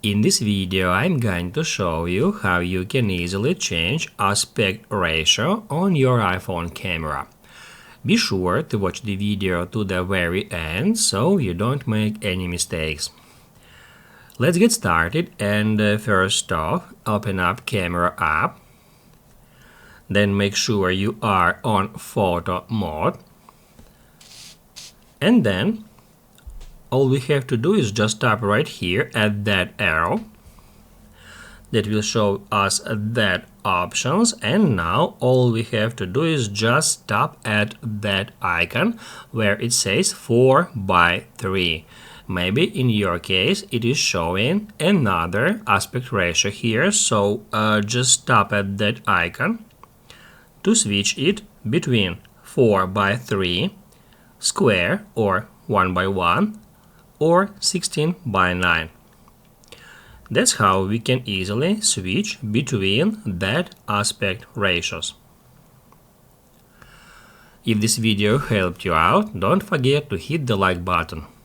In this video, I'm going to show you how you can easily change aspect ratio on your iPhone camera. Be sure to watch the video to the very end so you don't make any mistakes. Let's get started, and first off, open up Camera app. Then make sure you are on photo mode. And then all we have to do is just tap right here at that arrow. That will show us that options, and now all we have to do is just tap at that icon where it says 4:3. Maybe in your case it is showing another aspect ratio here, so just tap at that icon to switch it between 4:3, square or 1:1, or 16:9. That's how we can easily switch between that aspect ratios. If this video helped you out, don't forget to hit the like button.